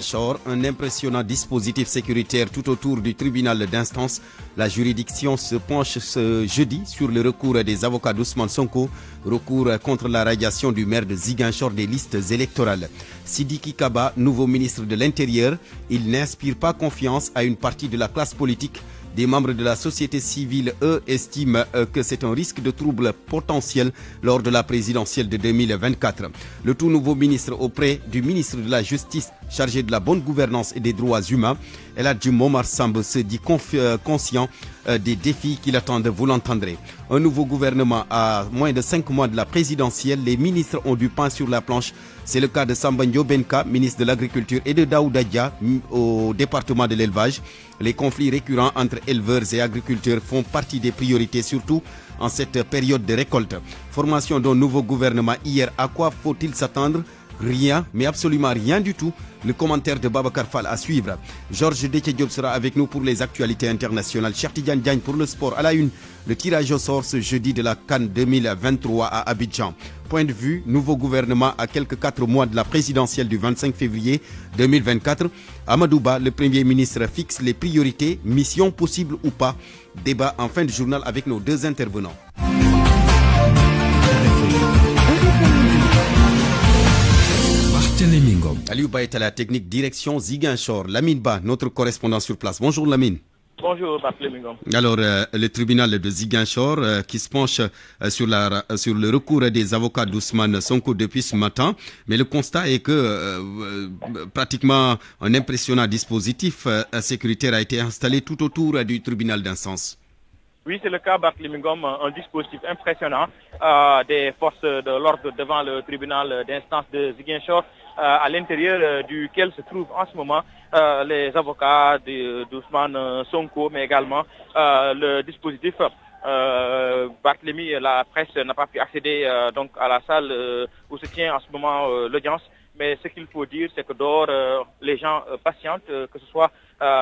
Un impressionnant dispositif sécuritaire tout autour du tribunal d'instance. La juridiction se penche ce jeudi sur le recours des avocats d'Ousmane Sonko, recours contre la radiation du maire de Ziguinchor des listes électorales. Sidiki Kaba, nouveau ministre de l'Intérieur, il n'inspire pas confiance à une partie de la classe politique. Des membres de la société civile, eux, estiment que c'est un risque de trouble potentiel lors de la présidentielle de 2024. Le tout nouveau ministre auprès du ministre de la Justice chargé de la bonne gouvernance et des droits humains, El Hadji Momar Samb, se dit conscient des défis qui l'attendent, vous l'entendrez. Un nouveau gouvernement à moins de 5 mois de la présidentielle, les ministres ont du pain sur la planche. C'est le cas de Samba Ndiobenka, ministre de l'Agriculture, et de Daouda Dia au département de l'élevage. Les conflits récurrents entre éleveurs et agriculteurs font partie des priorités, surtout en cette période de récolte. Formation d'un nouveau gouvernement hier, à quoi faut-il s'attendre? Rien, mais absolument rien du tout. Le commentaire de Babacar Fall à suivre. Georges Déthié Diop sera avec nous pour les actualités internationales. Cheikh Tidiane Diagne pour le sport. À la une, le tirage au sort ce jeudi de la CAN 2023 à Abidjan. Point de vue, nouveau gouvernement à quelques 4 mois de la présidentielle du 25 février 2024. Amadou Ba, le Premier ministre, fixe les priorités, mission possible ou pas. Débat en fin de journal avec nos deux intervenants. Aliou Ba est à la technique, direction Ziguinchor. Lamine Ba, notre correspondant sur place. Bonjour Lamine. Bonjour Barthélémy Ngom. Alors, le tribunal de Ziguinchor qui se penche sur le recours des avocats d'Ousmane Sonko depuis ce matin. Mais le constat est que pratiquement un impressionnant dispositif sécuritaire a été installé tout autour du tribunal d'instance. Oui, c'est le cas, Barthélémy Ngom, un dispositif impressionnant des forces de l'ordre devant le tribunal d'instance de Ziguinchor, à l'intérieur duquel se trouvent en ce moment les avocats d'Ousmane Sonko, mais également le dispositif. Barthélémy, la presse n'a pas pu accéder donc à la salle où se tient en ce moment l'audience. Mais ce qu'il faut dire, c'est que dehors, les gens patientent, que ce soit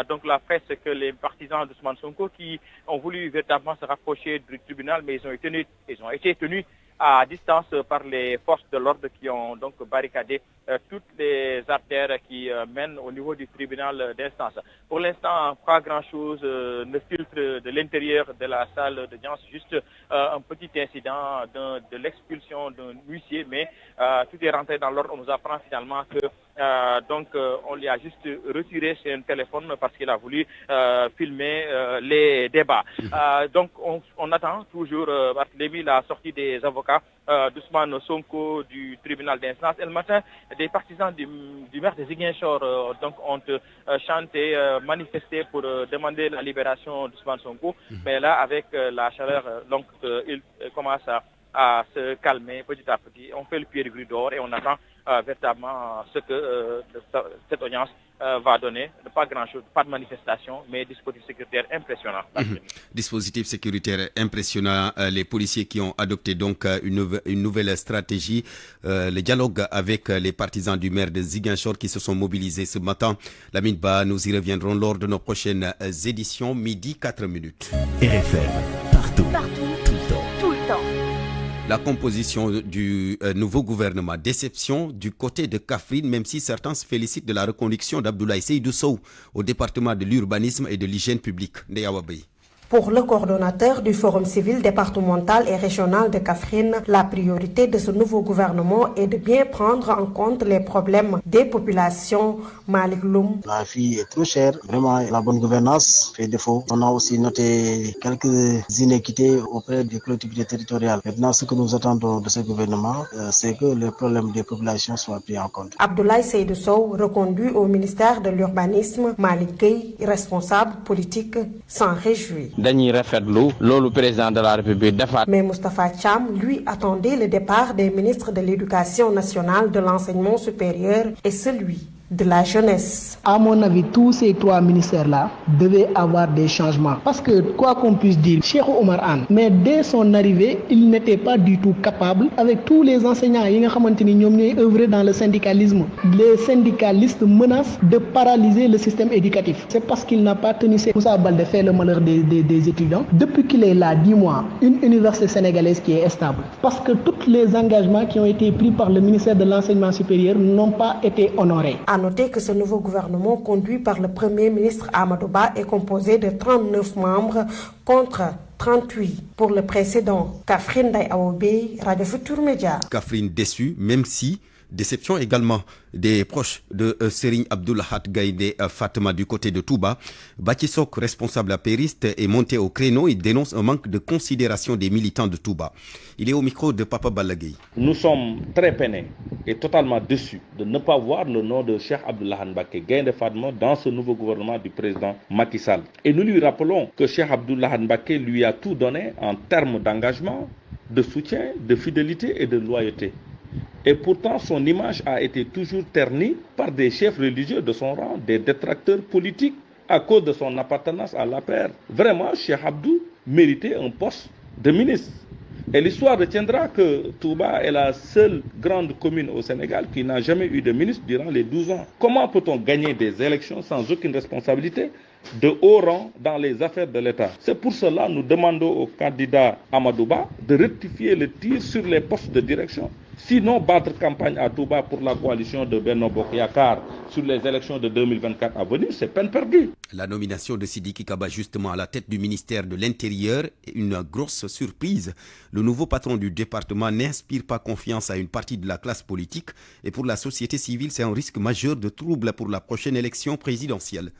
donc la presse que les partisans d'Ousmane Sonko qui ont voulu véritablement se rapprocher du tribunal, mais ils ont été tenus à distance par les forces de l'ordre qui ont donc barricadé toutes les artères qui mènent au niveau du tribunal d'instance. Pour l'instant, pas grand-chose ne filtre de l'intérieur de la salle d'audience, juste un petit incident de l'expulsion d'un huissier, mais tout est rentré dans l'ordre. On nous apprend finalement que on lui a juste retiré son téléphone parce qu'il a voulu filmer les débats. Donc on attend toujours Barthélémy, la sortie des avocats d'Ousmane Sonko du tribunal d'instance. Et le matin, des partisans du maire de Ziguinchor ont chanté, manifesté pour demander la libération d'Ousmane Sonko. Mais là, avec la chaleur, il commence à se calmer petit à petit. On fait le pied du grue d'or et on attend véritablement ce que cette audience va donner. Pas grand-chose, pas de manifestation, mais dispositif sécuritaire impressionnant. Dispositif sécuritaire impressionnant. Les policiers qui ont adopté donc une nouvelle stratégie. Le dialogue avec les partisans du maire de Ziguinchor qui se sont mobilisés ce matin. Lamine Ba, nous y reviendrons lors de nos prochaines éditions. Midi 4 minutes. RFM, partout. Tout le temps. La composition du nouveau gouvernement. Déception du côté de Kaffrine, même si certains se félicitent de la reconduction d'Abdoulaye Seydou Sow au département de l'urbanisme et de l'hygiène publique. Ndeyawabey. Pour le coordonnateur du Forum civil départemental et régional de Kaffrine, la priorité de ce nouveau gouvernement est de bien prendre en compte les problèmes des populations. Malik Loum. La vie est trop chère. Vraiment, la bonne gouvernance fait défaut. On a aussi noté quelques inéquités auprès des collectivités territoriales. Maintenant, ce que nous attendons de ce gouvernement, c'est que les problèmes des populations soient pris en compte. Abdoulaye Seydou Sow, reconduit au ministère de l'Urbanisme, Malik Gueye, responsable politique, s'en réjouit. Président de la République. Mais Moustapha Cham, lui, attendait le départ des ministres de l'Éducation nationale, de l'enseignement supérieur et celui de la jeunesse. À mon avis, tous ces trois ministères-là devaient avoir des changements. Parce que, quoi qu'on puisse dire, Cheikh Omar Anne, mais dès son arrivée, il n'était pas du tout capable, avec tous les enseignants qui ont œuvré dans le syndicalisme, les syndicalistes menacent de paralyser le système éducatif. C'est parce qu'il n'a pas tenu ses Moussa Baldé fait le malheur des étudiants. Depuis qu'il est là, 10 mois, une université sénégalaise qui est stable. Parce que tous les engagements qui ont été pris par le ministère de l'Enseignement supérieur n'ont pas été honorés. À noter que ce nouveau gouvernement conduit par le Premier ministre Amadou Ba est composé de 39 membres contre 38 pour le précédent. Kaffrine Day Awobe, Radio Futur Média. Kaffrine déçue, même si déception également des proches de Serigne Abdoulahat Gaïndé Fatma du côté de Touba. Bakissok, responsable apériste, est monté au créneau et dénonce un manque de considération des militants de Touba. Il est au micro de Papa Balagay. Nous sommes très peinés et totalement déçus de ne pas voir le nom de Cheikh Abdoulahat Gaïndé Fatma dans ce nouveau gouvernement du président Macky Sall. Et nous lui rappelons que Cheikh Abdoulahat lui a tout donné en termes d'engagement, de soutien, de fidélité et de loyauté. Et pourtant, son image a été toujours ternie par des chefs religieux de son rang, des détracteurs politiques, à cause de son appartenance à l'APR. Vraiment, Cheikh Abdou méritait un poste de ministre. Et l'histoire retiendra que Touba est la seule grande commune au Sénégal qui n'a jamais eu de ministre durant les 12 ans. Comment peut-on gagner des élections sans aucune responsabilité de haut rang dans les affaires de l'État? C'est pour cela que nous demandons au candidat Amadou Ba de rectifier le tir sur les postes de direction. Sinon, battre campagne à Touba pour la coalition de Benno Bokk Yakaar sur les élections de 2024 à venir, c'est peine perdue. La nomination de Sidiki Kaba justement à la tête du ministère de l'Intérieur est une grosse surprise. Le nouveau patron du département n'inspire pas confiance à une partie de la classe politique et pour la société civile, c'est un risque majeur de trouble pour la prochaine élection présidentielle.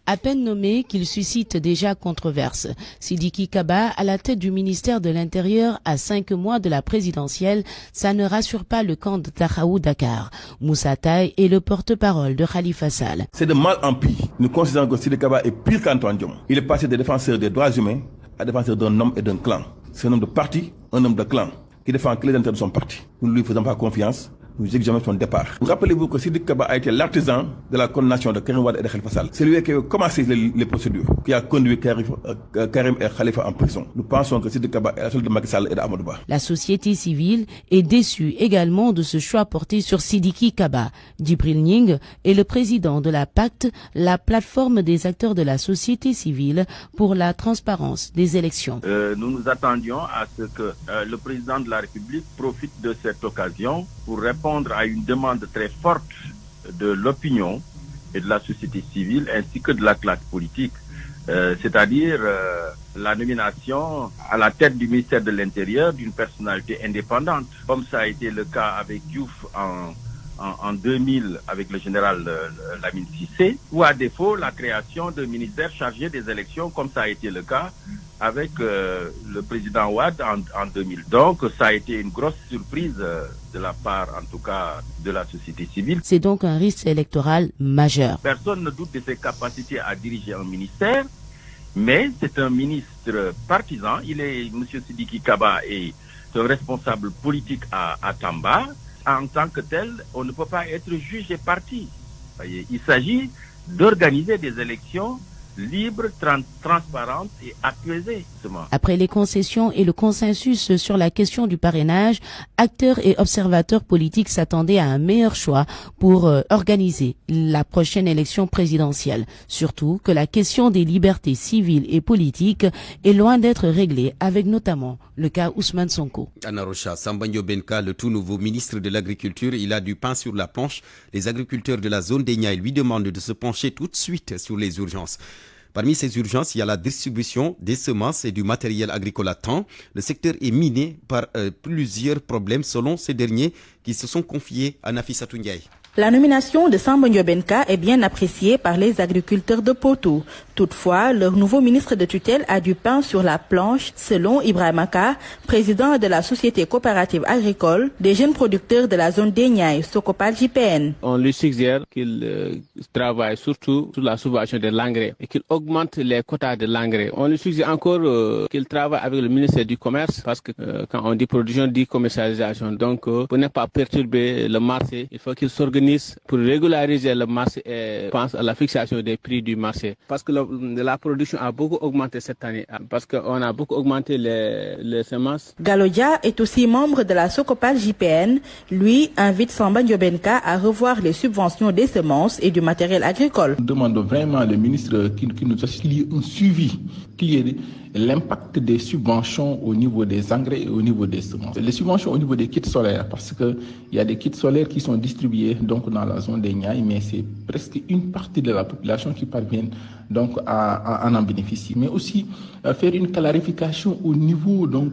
À peine nommé qu'il suscite déjà controverse. Sidiki Kaba à la tête du ministère de l'Intérieur à 5 mois de la présidentielle, ça ne rassure pas le camp de Tahaou Dakar. Moussa Taye est le porte-parole de Khalifa Sall. C'est de mal en pis. Nous considérons que Sidiki Kaba est pire qu'Antoine Diome. Il est passé des défenseurs des droits humains à défenseur d'un homme et d'un clan. C'est un homme de parti, un homme de clan, qui défend que les intérêts de son parti. Nous ne lui faisons pas confiance. Nous examinons son départ. Rappelez-vous que Sidiki Kaba a été l'artisan de la condamnation de Karim Wade et de Khalifa Sall. C'est lui qui a commencé les procédures, qui a conduit Karim et Khalifa en prison. Nous pensons que Sidiki Kaba est la seule de Macky Sall et d'Amadou Ba. La société civile est déçue également de ce choix porté sur Sidiki Kaba. Djibril Ning est le président de la PACT, la plateforme des acteurs de la société civile pour la transparence des élections. Nous nous attendions à ce que le président de la République profite de cette occasion pour répondre à une demande très forte de l'opinion et de la société civile ainsi que de la classe politique, c'est-à-dire la nomination à la tête du ministère de l'Intérieur d'une personnalité indépendante, comme ça a été le cas avec Diouf en 2000 avec le général Lamine Cissé, ou à défaut la création d'un ministère chargé des élections, comme ça a été le cas avec le président Wade en 2000. Donc ça a été une grosse surprise de la part, en tout cas, de la société civile. C'est donc un risque électoral majeur. Personne ne doute de ses capacités à diriger un ministère, mais c'est un ministre partisan. M. Sidiki Kaba est un responsable politique à Tamba. En tant que tel, on ne peut pas être jugé parti. Il s'agit d'organiser des élections libres, transparentes et apaisées. Après les concessions et le consensus sur la question du parrainage, acteurs et observateurs politiques s'attendaient à un meilleur choix pour organiser la prochaine élection présidentielle. Surtout que la question des libertés civiles et politiques est loin d'être réglée, avec notamment le cas Ousmane Sonko. Anna Rocha, Sambagno Benka, le tout nouveau ministre de l'Agriculture, il a du pain sur la planche. Les agriculteurs de la zone des Niayes lui demandent de se pencher tout de suite sur les urgences. Parmi ces urgences, il y a la distribution des semences et du matériel agricole à temps. Le secteur est miné par plusieurs problèmes selon ces derniers qui se sont confiés à Nafissatou Ndiaye. La nomination de Sambagno Benka est bien appréciée par les agriculteurs de Potou. Toutefois, leur nouveau ministre de tutelle a du pain sur la planche, selon Ibrahim Aka, président de la société coopérative agricole des jeunes producteurs de la zone des Niayes, Sokopal JPN. On lui suggère qu'il travaille surtout sur la subvention de l'engrais et qu'il augmente les quotas de l'engrais. On lui suggère encore qu'il travaille avec le ministère du Commerce parce que quand on dit production, on dit commercialisation. Donc, pour ne pas perturber le marché, il faut qu'il s'organise pour régulariser le marché et pense à la fixation des prix du marché. Parce que la production a beaucoup augmenté cette année, parce qu'on a beaucoup augmenté les semences. Galodia est aussi membre de la Sokopal JPN. Lui invite Sambagno Benka à revoir les subventions des semences et du matériel agricole. Nous demandons vraiment à le ministre qu'il nous assure qu'il y ait un suivi, qu'il y ait l'impact des subventions au niveau des engrais et au niveau des semences. Les subventions au niveau des kits solaires, parce qu'il y a des kits solaires qui sont distribués donc, dans la zone des Niayes, mais c'est presque une partie de la population qui parvient donc, à en bénéficier. Mais aussi faire une clarification au niveau donc,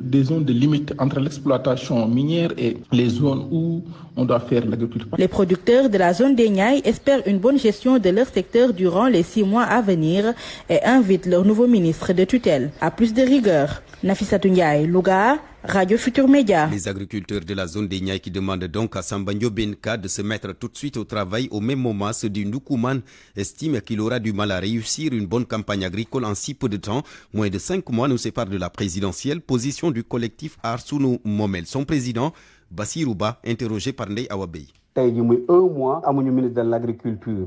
des zones de limite entre l'exploitation minière et les zones où on doit faire l'agriculture. Les producteurs de la zone des Niayes espèrent une bonne gestion de leur secteur durant les 6 mois à venir et invitent leur nouveau ministre de tutelle à plus de rigueur. Nafissatou Ndiaye, Louga, Radio Futur Média. Les agriculteurs de la zone des Niayes qui demandent donc à Samba Ndiobenka de se mettre tout de suite au travail. Au même moment, ceux du Ndoukoumane estiment qu'il aura du mal à réussir une bonne campagne agricole en si peu de temps. Moins de 5 mois nous séparent de la présidentielle. Position du collectif Arsounou Momel. Son président, Bassirouba, interrogé par Ndeye Awabey. Nous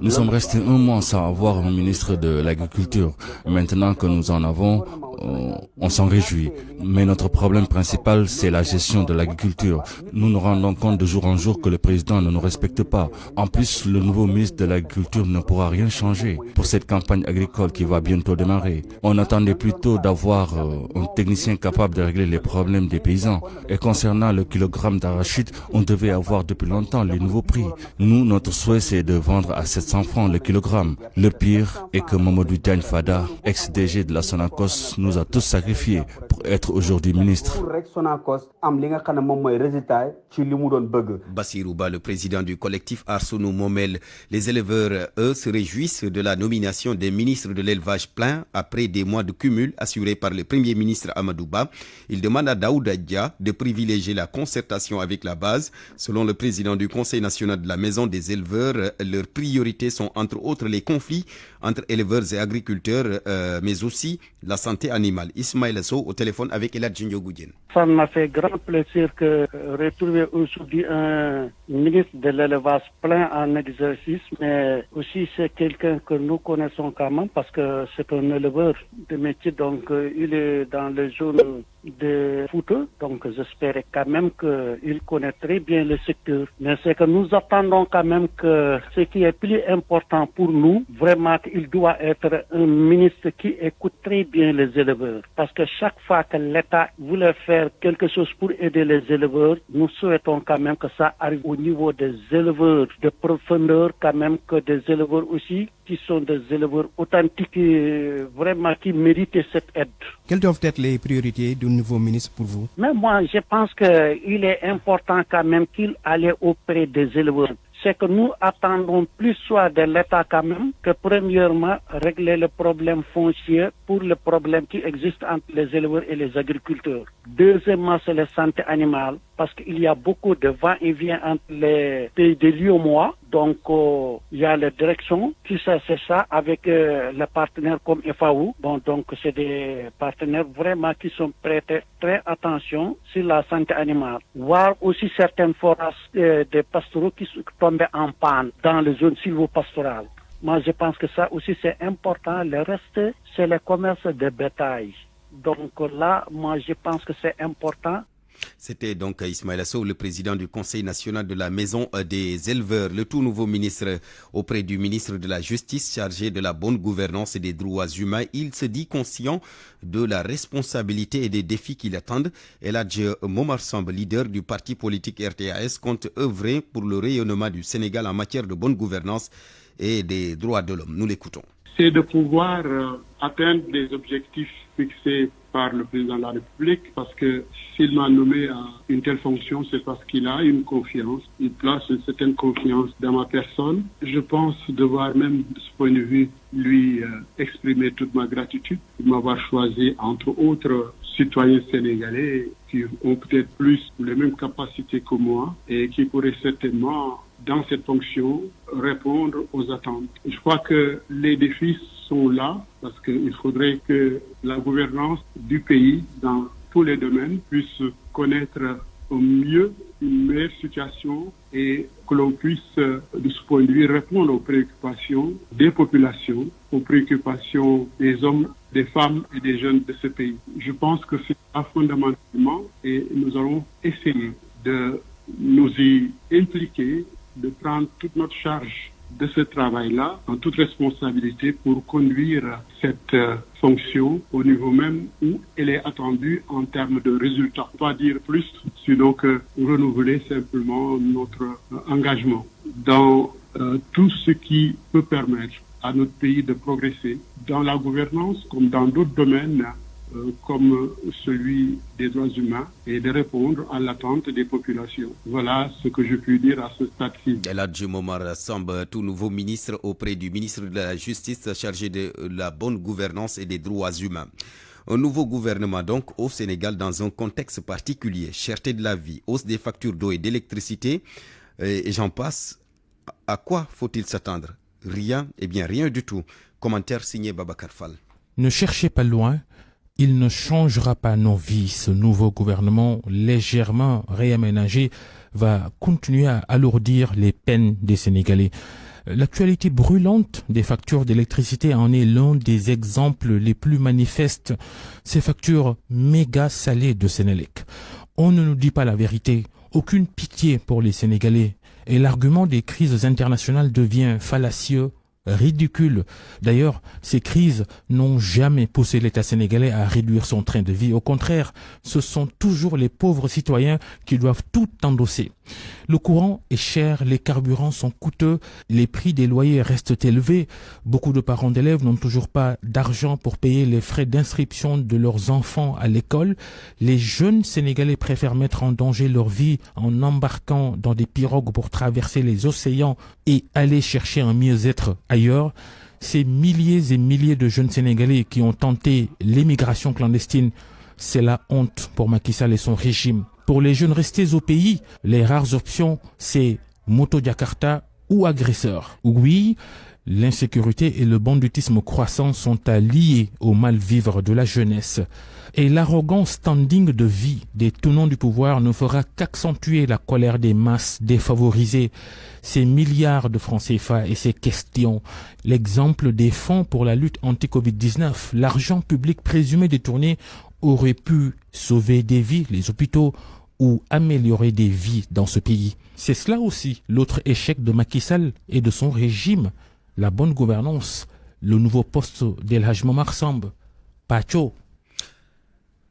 sommes restés 1 mois sans avoir un ministre de l'Agriculture. Maintenant que nous en avons, on s'en réjouit. Mais notre problème principal, c'est la gestion de l'agriculture. Nous nous rendons compte de jour en jour que le président ne nous respecte pas. En plus, le nouveau ministre de l'Agriculture ne pourra rien changer pour cette campagne agricole qui va bientôt démarrer. On attendait plutôt d'avoir un technicien capable de régler les problèmes des paysans. Et concernant le kilogramme d'arachide, on devait avoir depuis longtemps les nouveaux prix. Nous, notre souhait, c'est de vendre à 700 francs le kilogramme. Le pire est que Mamadou Diagne Fada, ex-DG de la Sonacos, nous a tous sacrifiés pour être aujourd'hui ministre. Bassirouba, le président du collectif Arsounou Momel. Les éleveurs, eux, se réjouissent de la nomination des ministres de l'élevage plein après des mois de cumul assurés par le premier ministre Amadouba. Ils demandent à Daouda Dia de privilégier la concertation avec la base. Selon le président du Conseil national de la Maison des éleveurs, leurs priorités sont entre autres les conflits entre éleveurs et agriculteurs, mais aussi la santé animale. Ismaël Sow au téléphone avec Elad Djindio Goudien. Ça m'a fait grand plaisir que retrouver aujourd'hui un ministre de l'élevage plein en exercice, mais aussi c'est quelqu'un que nous connaissons quand même parce que c'est un éleveur de métier, donc il est dans les zones de Fouta, donc j'espère quand même qu'il connaît très bien le secteur. Mais c'est que nous attendons quand même que ce qui est plus important pour nous, vraiment il doit être un ministre qui écoute très bien les éleveurs. Parce que chaque fois que l'État voulait faire quelque chose pour aider les éleveurs, nous souhaitons quand même que ça arrive au niveau des éleveurs de profondeur, quand même que des éleveurs aussi qui sont des éleveurs authentiques et vraiment qui méritent cette aide. Quelles doivent être les priorités du nouveau ministre pour vous? Mais moi, je pense qu'il est important quand même qu'il aille auprès des éleveurs. C'est que nous attendons plus soit de l'État quand même que premièrement régler le problème foncier pour le problème qui existe entre les éleveurs et les agriculteurs. Deuxièmement, c'est la santé animale parce qu'il y a beaucoup de va-et-vient entre les pays de l'UEMOA. Donc, il y a la direction qui c'est ça avec les partenaires comme FAO. Bon, donc c'est des partenaires vraiment qui sont prêtés très attention sur la santé animale. Voir aussi certaines forages des pastoraux qui tombent en panne dans les zones sylvo-pastorales. Moi, je pense que ça aussi c'est important. Le reste, c'est le commerce de bétail. Donc là, moi, je pense que c'est important. C'était donc Ismaël Sow, le président du Conseil national de la Maison des éleveurs. Le tout nouveau ministre auprès du ministre de la Justice chargé de la bonne gouvernance et des droits humains. Il se dit conscient de la responsabilité et des défis qui l'attendent. Eladj Momar Samb, leader du parti politique RTAS, compte œuvrer pour le rayonnement du Sénégal en matière de bonne gouvernance et des droits de l'homme. Nous l'écoutons. C'est de pouvoir atteindre des objectifs fixés par le président de la République, parce que s'il m'a nommé à une telle fonction, c'est parce qu'il a une confiance, il place une certaine confiance dans ma personne. Je pense devoir même, de ce point de vue, lui exprimer toute ma gratitude de m'avoir choisi, entre autres citoyens sénégalais qui ont peut-être plus les mêmes capacités que moi et qui pourraient certainement, dans cette fonction, répondre aux attentes. Je crois que les défis sont là parce qu'il faudrait que la gouvernance du pays dans tous les domaines puisse connaître au mieux une meilleure situation et que l'on puisse, de ce point de vue, répondre aux préoccupations des populations, aux préoccupations des hommes, des femmes et des jeunes de ce pays. Je pense que c'est ça fondamentalement et nous allons essayer de nous y impliquer, de prendre toute notre charge de ce travail-là en toute responsabilité pour conduire cette fonction au niveau même où elle est attendue en termes de résultats. Pas dire plus, sinon que renouveler simplement notre engagement dans tout ce qui peut permettre à notre pays de progresser dans la gouvernance comme dans d'autres domaines comme celui des droits humains et de répondre à l'attente des populations. Voilà ce que je puis dire à ce stade-ci. Eladji Momar Samb, tout nouveau ministre auprès du ministre de la Justice chargé de la bonne gouvernance et des droits humains. Un nouveau gouvernement donc au Sénégal dans un contexte particulier, cherté de la vie, hausse des factures d'eau et d'électricité et j'en passe. À quoi faut-il s'attendre? Rien, rien du tout. Commentaire signé Babacar Fall. Ne cherchez pas loin. Il ne changera pas nos vies. Ce nouveau gouvernement légèrement réaménagé va continuer à alourdir les peines des Sénégalais. L'actualité brûlante des factures d'électricité en est l'un des exemples les plus manifestes. Ces factures méga salées de Sénélec. On ne nous dit pas la vérité. Aucune pitié pour les Sénégalais. Et l'argument des crises internationales devient fallacieux, ridicule. D'ailleurs, ces crises n'ont jamais poussé l'État sénégalais à réduire son train de vie. Au contraire, ce sont toujours les pauvres citoyens qui doivent tout endosser. Le courant est cher, les carburants sont coûteux, les prix des loyers restent élevés. Beaucoup de parents d'élèves n'ont toujours pas d'argent pour payer les frais d'inscription de leurs enfants à l'école. Les jeunes Sénégalais préfèrent mettre en danger leur vie en embarquant dans des pirogues pour traverser les océans et aller chercher un mieux-être ailleurs. Ces milliers et milliers de jeunes Sénégalais qui ont tenté l'émigration clandestine, c'est la honte pour Macky Sall et son régime. Pour les jeunes restés au pays, les rares options, c'est moto Jakarta ou agresseur. Oui, l'insécurité et le banditisme croissant sont alliés au mal-vivre de la jeunesse. Et l'arrogant standing de vie des tenants du pouvoir ne fera qu'accentuer la colère des masses défavorisées. Ces milliards de francs CFA et ces questions, l'exemple des fonds pour la lutte anti-Covid-19, l'argent public présumé détourné aurait pu sauver des vies, les hôpitaux, ou améliorer des vies dans ce pays. C'est cela aussi l'autre échec de Macky Sall et de son régime, la bonne gouvernance, le nouveau poste d'Elhadji Momar Samb, Pacho.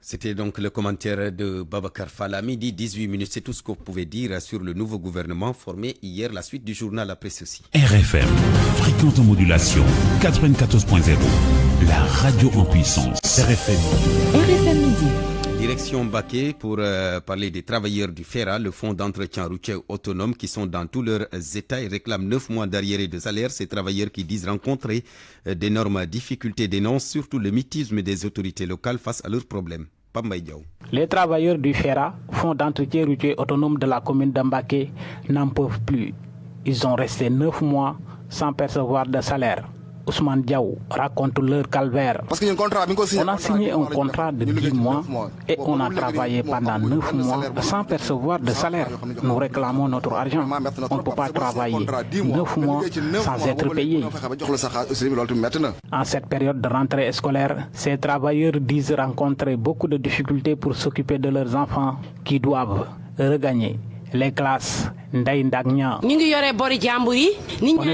C'était donc le commentaire de Babacar Fall à midi 18 minutes. C'est tout ce qu'on pouvait dire sur le nouveau gouvernement formé hier. La suite du journal après ceci. RFM, fréquente modulation 94.0, la radio en puissance. RFM midi. Direction Baké pour parler des travailleurs du FERA, le fonds d'entretien routier autonome qui sont dans tous leurs états et réclament 9 mois d'arriérés de salaire. Ces travailleurs qui disent rencontrer d'énormes difficultés dénoncent surtout le mutisme des autorités locales face à leurs problèmes. Les travailleurs du FERA, fonds d'entretien routier autonome de la commune d'Ambaké, n'en peuvent plus. Ils ont resté 9 mois sans percevoir de salaire. Ousmane Diaw raconte leur calvaire. On a signé un contrat de 10 mois et on a travaillé pendant 9 mois sans percevoir de salaire. Nous réclamons notre argent. On ne peut pas travailler 9 mois sans être payé. En cette période de rentrée scolaire, ces travailleurs disent rencontrer beaucoup de difficultés pour s'occuper de leurs enfants qui doivent regagner les classes. On est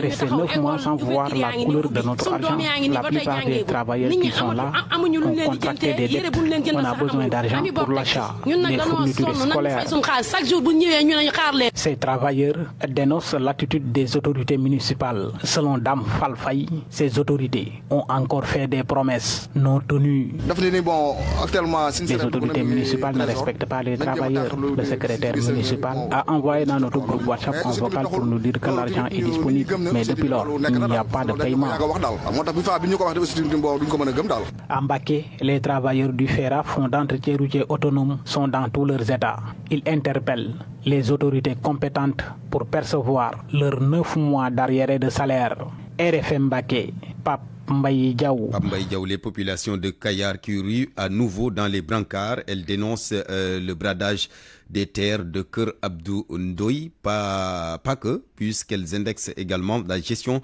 resté 9 mois sans voir la couleur de notre argent. La plupart des travailleurs qui sont là ont contracté des dettes. On a besoin d'argent pour l'achat des fournitures scolaires. Ces travailleurs dénoncent l'attitude des autorités municipales. Selon Dame Falfaï, ces autorités ont encore fait des promesses non tenues. Les autorités municipales ne respectent pas les travailleurs. Le secrétaire municipal a envoyé dans notre groupe WhatsApp en vocal pour nous dire que l'argent est disponible, mais depuis lors, il n'y a pas de paiement. À Mbaké, les travailleurs du FERA, fonds d'entretien routier autonome, sont dans tous leurs états. Ils interpellent les autorités compétentes pour percevoir leurs 9 mois d'arriérés de salaire. RFM Mbaké, Pape Mbaye Diaw. Les populations de Kayar qui ruent à nouveau dans les brancards. Elles dénoncent le bradage des terres de Keur Abdou Ndoye, pas que, puisqu'elles indexent également la gestion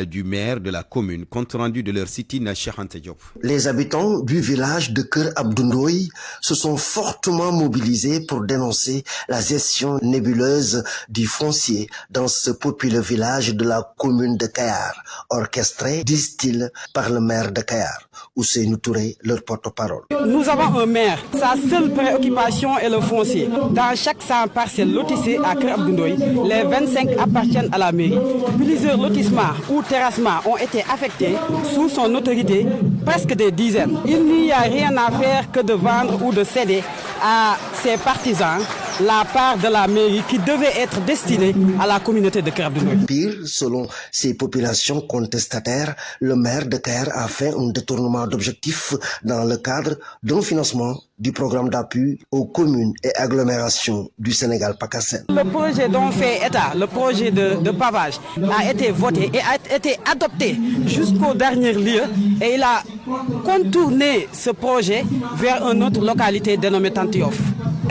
du maire de la commune. Compte rendu de leur sit-in Cheikh Anta Diop. Les habitants du village de Keur Abdou Ndoye se sont fortement mobilisés pour dénoncer la gestion nébuleuse du foncier dans ce populeux village de la commune de Kayar, orchestré, disent-ils, par le maire de Kayar, Ousseynou Touré, leur porte-parole. Nous avons un maire, sa seule préoccupation est le foncier. Dans chaque 100 parcelles lotissées à Keur Abdou Ndoye, les 25 appartiennent à la mairie. Plusieurs lotissements ou terrassements ont été affectés sous son autorité, presque des dizaines. Il n'y a rien à faire que de vendre ou de céder à ses partisans la part de la mairie qui devait être destinée à la communauté de Keur Abdou Ndoye. Pire, selon ces populations contestataires, le maire de Kayar a fait un détournement d'objectifs dans le cadre d'un financement du programme d'appui aux communes et agglomérations du Sénégal PACASEN. Le projet dont fait état, le projet de pavage, a été voté et a été adopté jusqu'au dernier lieu et il a contourné ce projet vers une autre localité dénommée Tantiof.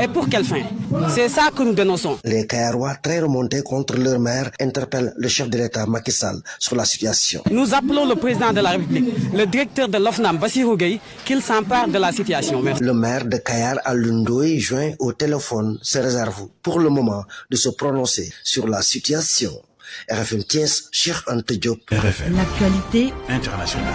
Et pour quelle fin? C'est ça que nous dénonçons. Les Kayarois, très remontés contre leur maire, interpellent le chef de l'État Macky Sall sur la situation. Nous appelons le président de la République, le directeur de l'OFNAM, Bassirou Gueye, qu'il s'empare de la situation. Merci. Le maire de Kayar Alundoy, joint au téléphone, se réserve pour le moment de se prononcer sur la situation. RFM Thiès, Cheikh Anta Diop. RFM. L'actualité internationale.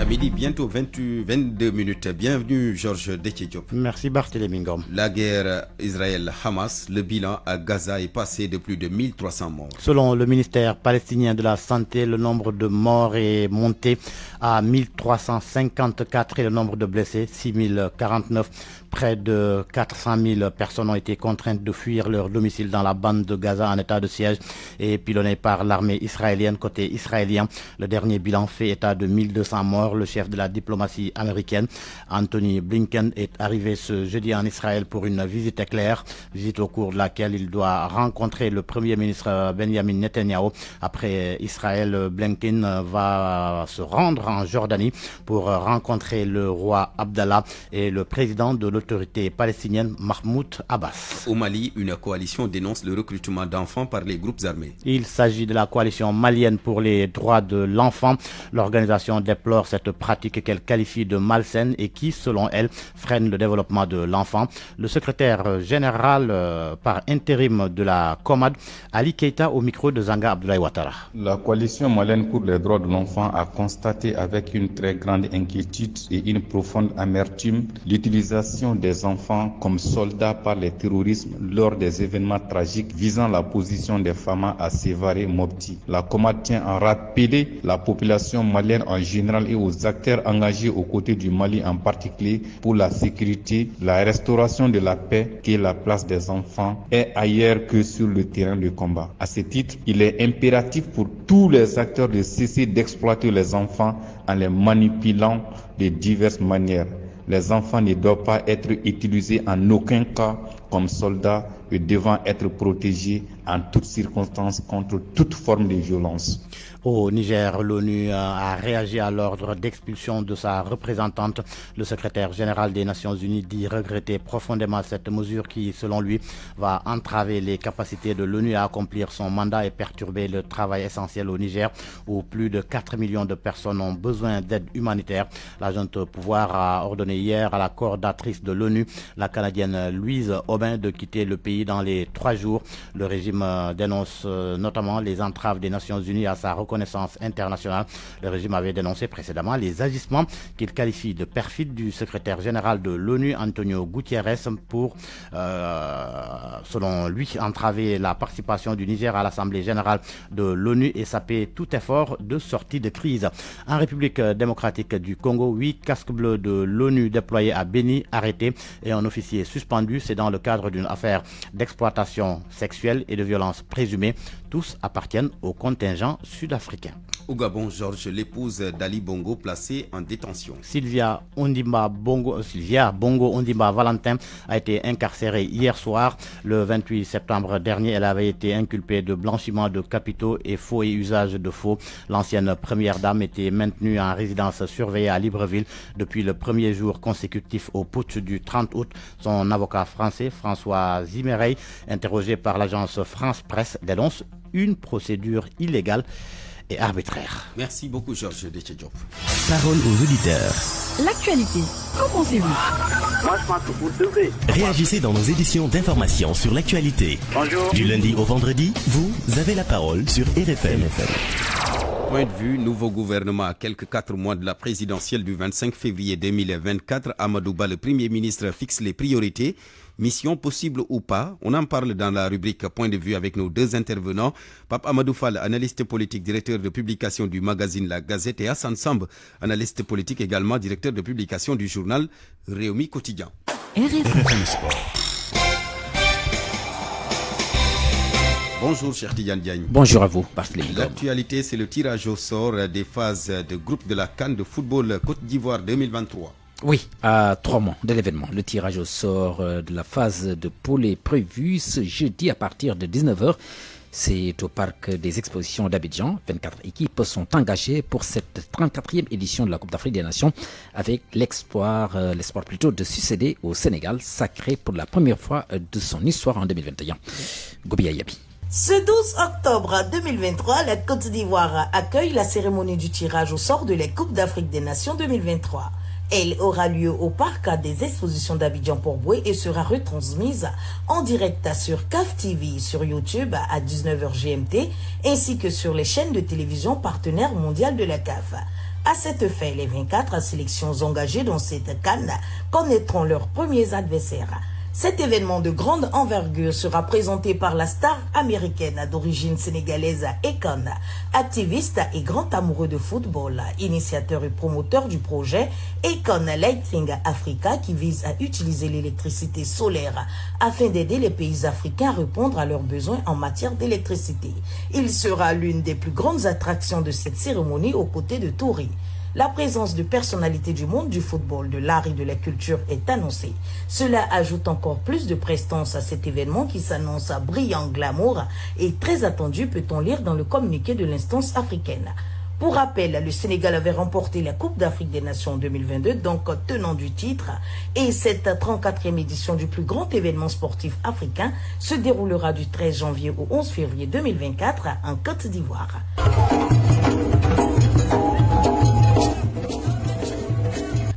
À midi, bientôt 22 minutes. Bienvenue, Georges Déthié-Diop. Merci, Barthélémy Ngom. La guerre Israël-Hamas, le bilan à Gaza est passé de plus de 1300 morts. Selon le ministère palestinien de la Santé, le nombre de morts est monté à 1354 et le nombre de blessés, 6049. Près de 400 000 personnes ont été contraintes de fuir leur domicile dans la bande de Gaza en état de siège et pilonné par l'armée israélienne. Côté israélien, le dernier bilan fait état de 1200 morts. Le chef de la diplomatie américaine, Anthony Blinken, est arrivé ce jeudi en Israël pour une visite éclair, visite au cours de laquelle il doit rencontrer le premier ministre Benjamin Netanyahu. Après Israël, Blinken va se rendre en Jordanie pour rencontrer le roi Abdallah et le président de l'autorité palestinienne Mahmoud Abbas. Au Mali, une coalition dénonce le recrutement d'enfants par les groupes armés. Il s'agit de la coalition malienne pour les droits de l'enfant. L'organisation déplore cette pratique qu'elle qualifie de malsaine et qui, selon elle, freine le développement de l'enfant. Le secrétaire général par intérim de la COMAD, Ali Keita, au micro de Zanga Abdoulaye Ouattara. La coalition malienne pour les droits de l'enfant a constaté avec une très grande inquiétude et une profonde amertume l'utilisation des enfants comme soldats par les terroristes lors des événements tragiques visant la position des femmes à Sévaré Mopti. La COMAD tient à rappeler la population malienne en général et aux acteurs engagés aux côtés du Mali en particulier pour la sécurité, la restauration de la paix, que la place des enfants est ailleurs que sur le terrain de combat. À ce titre, il est impératif pour tous les acteurs de cesser d'exploiter les enfants en les manipulant de diverses manières. Les enfants ne doivent pas être utilisés en aucun cas comme soldats et devant être protégés en toutes circonstances contre toute forme de violence. Au Niger, l'ONU a réagi à l'ordre d'expulsion de sa représentante. Le secrétaire général des Nations Unies dit regretter profondément cette mesure qui, selon lui, va entraver les capacités de l'ONU à accomplir son mandat et perturber le travail essentiel au Niger, où plus de 4 millions de personnes ont besoin d'aide humanitaire. La junte pouvoir a ordonné hier à la coordinatrice de l'ONU, la Canadienne Louise Aubin, de quitter le pays dans les 3 jours. Le régime dénonce notamment les entraves des Nations Unies à sa reconnaissance internationale. Le régime avait dénoncé précédemment les agissements qu'il qualifie de perfides du secrétaire général de l'ONU, Antonio Gutiérrez, pour, selon lui, entraver la participation du Niger à l'Assemblée générale de l'ONU et saper tout effort de sortie de crise. En République démocratique du Congo, 8 casques bleus de l'ONU déployés à Béni arrêtés et un officier suspendu. C'est dans le cadre d'une affaire d'exploitation sexuelle et de de violences présumés. Tous appartiennent au contingent sud-africain. Au Gabon, Georges, l'épouse d'Ali Bongo placée en détention. Sylvia Bongo Ondimba Valentin a été incarcérée hier soir. Le 28 septembre dernier, elle avait été inculpée de blanchiment de capitaux et faux et usage de faux. L'ancienne première dame était maintenue en résidence surveillée à Libreville depuis le premier jour consécutif au putsch du 30 août. Son avocat français, François Zimerey, interrogé par l'agence France Presse, dénonce une procédure illégale et arbitraire. Merci beaucoup, Georges Détché-Diop. Parole aux auditeurs. L'actualité, qu'en pensez-vous? Moi, je pense que vous devez. Réagissez dans nos éditions d'information sur l'actualité. Bonjour. Du lundi au vendredi, vous avez la parole sur RFM. Point de vue, nouveau gouvernement à quelques 4 mois de la présidentielle du 25 février 2024. Amadou Ba, le Premier ministre, fixe les priorités. Mission possible ou pas, on en parle dans la rubrique Point de vue avec nos deux intervenants. Pape Amadou Fall, analyste politique, directeur de publication du magazine La Gazette, et Hassan Samb, analyste politique également, directeur de publication du journal Réumi Quotidien. RFM Sport. Bonjour, cher Tidiane Diagne. Bonjour à vous, Barthélémy. L'actualité, c'est le tirage au sort des phases de groupe de la CAN de football Côte d'Ivoire 2023. Oui, à 3 mois de l'événement, le tirage au sort de la phase de poule est prévu ce jeudi à partir de 19h. C'est au parc des expositions d'Abidjan. 24 équipes sont engagées pour cette 34e édition de la Coupe d'Afrique des Nations avec l'espoir plutôt de succéder au Sénégal, sacré pour la première fois de son histoire en 2021. Gobi Ayabi. Ce 12 octobre 2023, la Côte d'Ivoire accueille la cérémonie du tirage au sort de la Coupe d'Afrique des Nations 2023. Elle aura lieu au parc des expositions d'Abidjan-Port-Boué et sera retransmise en direct sur CAF TV, sur YouTube à 19h GMT, ainsi que sur les chaînes de télévision partenaires mondiales de la CAF. À cette fin, les 24 sélections engagées dans cette CAN connaîtront leurs premiers adversaires. Cet événement de grande envergure sera présenté par la star américaine d'origine sénégalaise Akon, activiste et grand amoureux de football, initiateur et promoteur du projet Akon Lighting Africa qui vise à utiliser l'électricité solaire afin d'aider les pays africains à répondre à leurs besoins en matière d'électricité. Il sera l'une des plus grandes attractions de cette cérémonie aux côtés de Touré. La présence de personnalités du monde du football, de l'art et de la culture est annoncée. Cela ajoute encore plus de prestance à cet événement qui s'annonce à brillant glamour et très attendu, peut-on lire dans le communiqué de l'instance africaine. Pour rappel, le Sénégal avait remporté la Coupe d'Afrique des Nations en 2022, donc tenant du titre, et cette 34e édition du plus grand événement sportif africain se déroulera du 13 janvier au 11 février 2024 en Côte d'Ivoire.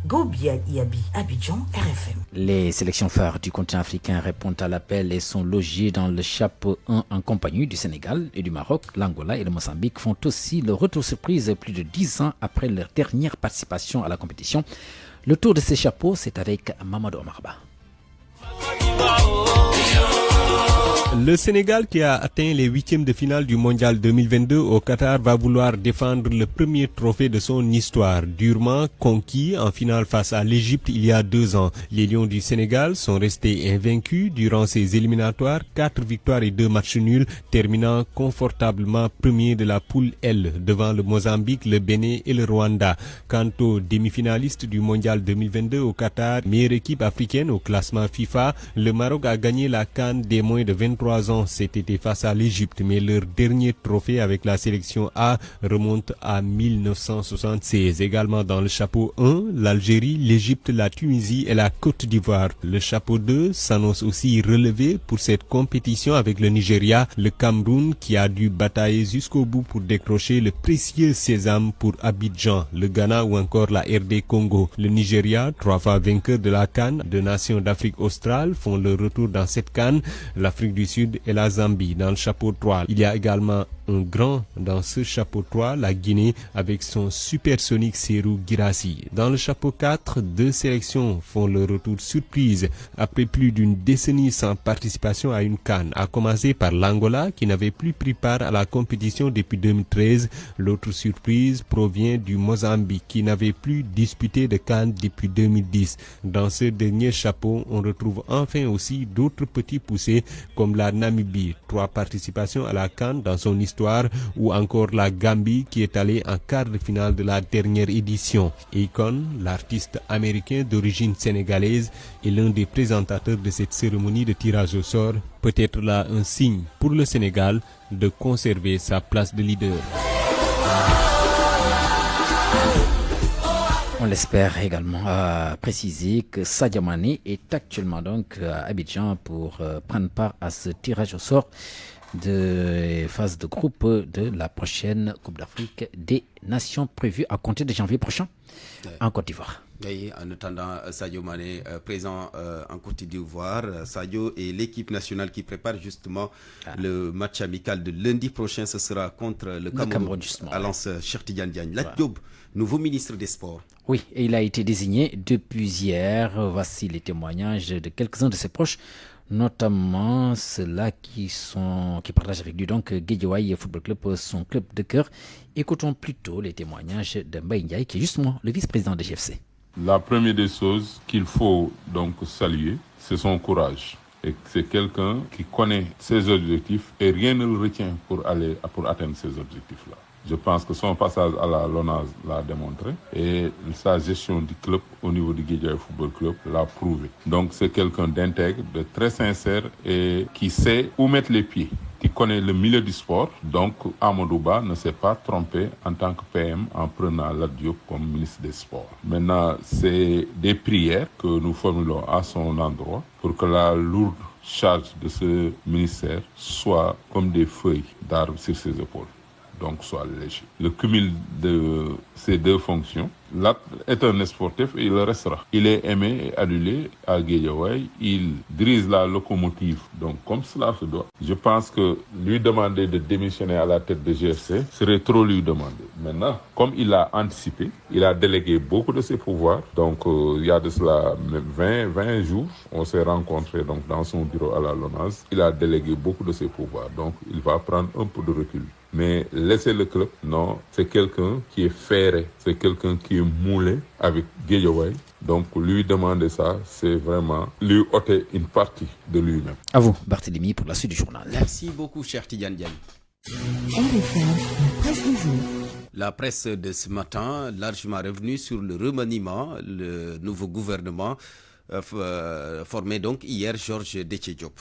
Gobia Yabi, Abidjan, RFM. Les sélections phares du continent africain répondent à l'appel et sont logées dans le chapeau 1 en compagnie du Sénégal et du Maroc. L'Angola et le Mozambique font aussi le retour surprise plus de 10 ans après leur dernière participation à la compétition. Le tour de ces chapeaux, c'est avec Mamadou Omarba. Le Sénégal, qui a atteint les 8e de finale du Mondial 2022 au Qatar, va vouloir défendre le premier trophée de son histoire, durement conquis en finale face à l'Égypte il y a 2 ans. Les Lions du Sénégal sont restés invaincus durant ces éliminatoires, 4 victoires et 2 matchs nuls, terminant confortablement premier de la poule L devant le Mozambique, le Bénin et le Rwanda. Quant aux demi-finalistes du Mondial 2022 au Qatar, meilleure équipe africaine au classement FIFA, le Maroc a gagné la CAN des moins de 23 ans cet été face à l'Égypte, mais leur dernier trophée avec la sélection A remonte à 1976. Également dans le chapeau 1, l'Algérie, l'Égypte, la Tunisie et la Côte d'Ivoire. Le chapeau 2 s'annonce aussi relevé pour cette compétition avec le Nigeria, le Cameroun qui a dû batailler jusqu'au bout pour décrocher le précieux sésame pour Abidjan, le Ghana ou encore la RD Congo. Le Nigeria, 3 fois vainqueur de la CAN, de nations d'Afrique australe, font leur retour dans cette CAN. L'Afrique du Sud et la Zambie. Dans le chapeau 3, il y a également un grand dans ce chapeau 3, la Guinée avec son supersonique Serhou Guirassy. Dans le chapeau 4, 2 sélections font leur retour surprise après plus d'une décennie sans participation à une CAN, à commencer par l'Angola qui n'avait plus pris part à la compétition depuis 2013. L'autre surprise provient du Mozambique qui n'avait plus disputé de CAN depuis 2010. Dans ce dernier chapeau, on retrouve enfin aussi d'autres petits poussés comme la Namibie, 3 participations à la CAN dans son histoire, ou encore la Gambie qui est allée en quart de finale de la dernière édition. Akon, l'artiste américain d'origine sénégalaise, est l'un des présentateurs de cette cérémonie de tirage au sort. Peut-être là un signe pour le Sénégal de conserver sa place de leader. On l'espère également. Préciser que Sadio Mané est actuellement donc à Abidjan pour prendre part à ce tirage au sort de phase de groupe de la prochaine Coupe d'Afrique des Nations prévue à compter de janvier prochain en Côte d'Ivoire. Et en attendant Sadio Mané présent en Côte d'Ivoire, Sadio et l'équipe nationale qui prépare justement le match amical de lundi prochain, ce sera contre le Cameroun à Lens Cheikh Tidiane Diagne. Lat Diop, nouveau ministre des Sports. Oui, et il a été désigné depuis hier. Voici les témoignages de quelques-uns de ses proches, notamment ceux-là qui partagent avec lui donc Guédiawaye Football Club, son club de cœur. Écoutons plutôt les témoignages de Mbaye Ndiaye, qui est justement le vice-président de GFC. La première des choses qu'il faut donc saluer, c'est son courage. Et c'est quelqu'un qui connaît ses objectifs et rien ne le retient pour atteindre ces objectifs-là. Je pense que son passage à la LONASE l'a démontré et sa gestion du club au niveau du Guédiawaye Football Club l'a prouvé. Donc c'est quelqu'un d'intègre, de très sincère et qui sait où mettre les pieds, qui connaît le milieu du sport. Donc Amadou Ba ne s'est pas trompé en tant que PM en prenant Lat Diop comme ministre des Sports. Maintenant, c'est des prières que nous formulons à son endroit pour que la lourde charge de ce ministère soit comme des feuilles d'arbre sur ses épaules. Donc soit léger. Le cumul de ces deux fonctions, Lat est un sportif et il le restera. Il est aimé et adulé à Guédiawaye, il dirige la locomotive, donc comme cela se doit. Je pense que lui demander de démissionner à la tête de GFC serait trop lui demander. Maintenant, comme il a anticipé, il a délégué beaucoup de ses pouvoirs. Donc il y a de cela 20 jours, on s'est rencontrés donc, dans son bureau à la LONASE. Il a délégué beaucoup de ses pouvoirs, donc il va prendre un peu de recul. Mais laisser le club, non, c'est quelqu'un qui est ferré, c'est quelqu'un qui est moulé avec Guédiawaye. Donc lui demander ça, c'est vraiment lui ôter une partie de lui-même. À vous, Barthélémy, pour la suite du journal. Merci beaucoup, cher Tidiane Diagne. La presse de ce matin, largement revenue sur le remaniement, le nouveau gouvernement formé donc hier, Georges Déthié Diop.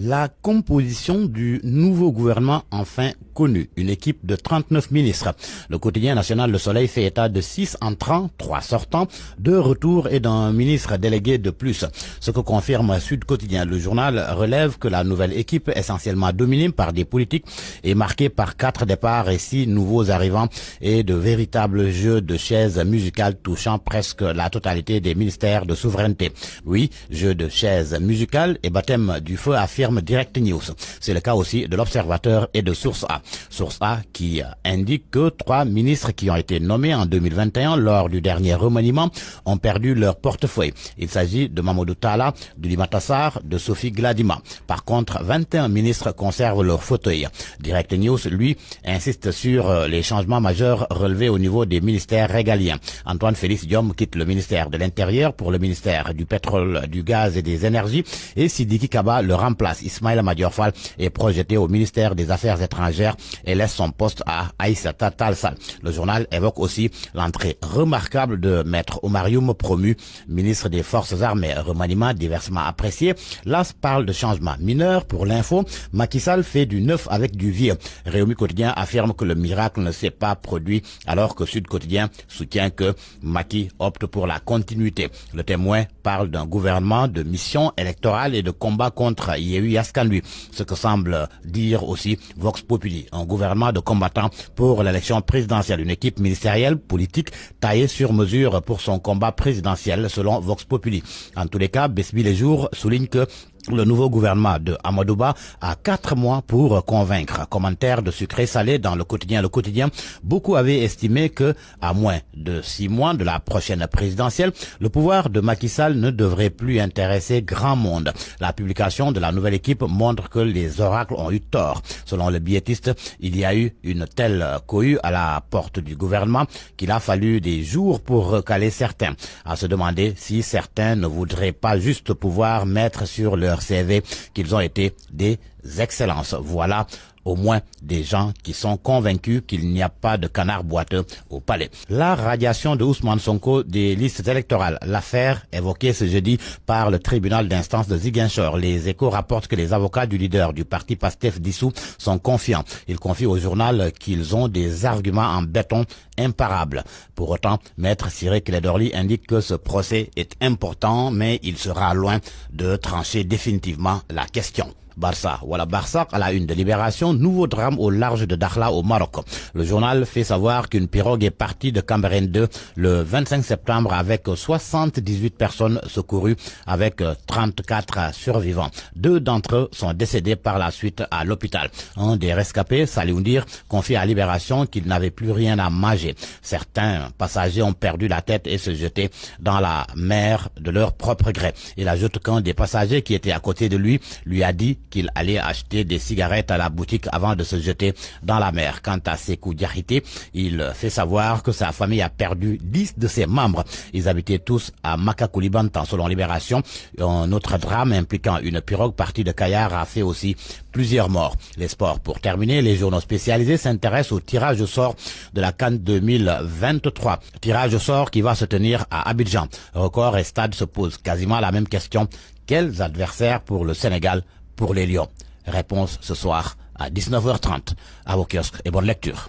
La composition du nouveau gouvernement enfin connue, une équipe de 39 ministres. Le quotidien national Le Soleil fait état de 6 entrants, 3 sortants, 2 retours et d'un ministre délégué de plus. Ce que confirme Sud Quotidien. Le journal relève que la nouvelle équipe, essentiellement dominée par des politiques, est marquée par 4 départs et 6 nouveaux arrivants et de véritables jeux de chaises musicales touchant presque la totalité des ministères de souveraineté. Oui, jeux de chaises musicales et baptême du feu affirme Direct News. C'est le cas aussi de l'Observateur et de Source A. Source A qui indique que 3 ministres qui ont été nommés en 2021 lors du dernier remaniement ont perdu leur portefeuille. Il s'agit de Mamadou Talla, de Limata Sarr, de Sophie Gladima. Par contre, 21 ministres conservent leur fauteuil. Direct News, lui, insiste sur les changements majeurs relevés au niveau des ministères régaliens. Antoine Félix Diome quitte le ministère de l'Intérieur pour le ministère du Pétrole, du Gaz et des Énergies et Sidiki Kaba le remplace. Ismaïla Madior Fall est projeté au ministère des Affaires étrangères et laisse son poste à Aïssata Tall Sall. Le journal évoque aussi l'entrée remarquable de Maître Oumar Youm, promu ministre des Forces armées. Remaniement diversement apprécié. L'AS parle de changements mineurs. Pour l'info, Macky Sall fait du neuf avec du vieux. Réumi Quotidien affirme que le miracle ne s'est pas produit alors que Sud Quotidien soutient que Macky opte pour la continuité. Le Témoin parle d'un gouvernement de mission électorale et de combat contre Yewwi Askan Wi, ce que semble dire aussi Vox Populi, un gouvernement de combattants pour l'élection présidentielle, une équipe ministérielle politique taillée sur mesure pour son combat présidentiel selon Vox Populi. En tous les cas, Besbi Les Jours souligne que Le nouveau gouvernement de Amadouba a 4 mois pour convaincre. Commentaire de sucré-salé dans le quotidien. Le quotidien, beaucoup avaient estimé que, à moins de 6 mois de la prochaine présidentielle, le pouvoir de Macky Sall ne devrait plus intéresser grand monde. La publication de la nouvelle équipe montre que les oracles ont eu tort. Selon le billetiste, il y a eu une telle cohue à la porte du gouvernement qu'il a fallu des jours pour recaler certains. À se demander si certains ne voudraient pas juste pouvoir mettre sur leur CV qu'ils ont été des excellences. Voilà au moins des gens qui sont convaincus qu'il n'y a pas de canard boiteux au palais. La radiation de Ousmane Sonko des listes électorales. L'affaire évoquée ce jeudi par le tribunal d'instance de Ziguinchor. Les Échos rapportent que les avocats du leader du parti PASTEF dissous sont confiants. Ils confient au journal qu'ils ont des arguments en béton imparables. Pour autant, Maître Ciré Clédorli indique que ce procès est important, mais il sera loin de trancher définitivement la question. Barça. Voilà, Barça à la une de Libération. Nouveau drame au large de Dakhla au Maroc. Le journal fait savoir qu'une pirogue est partie de Cambérène 2 le 25 septembre avec 78 personnes secourues avec 34 survivants. 2 d'entre eux sont décédés par la suite à l'hôpital. Un des rescapés, Salioundir, confie à Libération qu'il n'avait plus rien à manger. Certains passagers ont perdu la tête et se jetaient dans la mer de leur propre gré. Il ajoute qu'un des passagers qui était à côté de lui a dit qu'il allait acheter des cigarettes à la boutique avant de se jeter dans la mer. Quant à Sékou Diakité, il fait savoir que sa famille a perdu 10 de ses membres. Ils habitaient tous à Makakoulibantan. Selon Libération, un autre drame impliquant une pirogue partie de Kayar a fait aussi plusieurs morts. Les sports. Pour terminer, les journaux spécialisés s'intéressent au tirage au sort de la CAN 2023. Tirage au sort qui va se tenir à Abidjan. Record et Stade se posent quasiment la même question. Quels adversaires pour le Sénégal, pour les Lions? Réponse ce soir à 19h30. À vos kiosques et bonne lecture.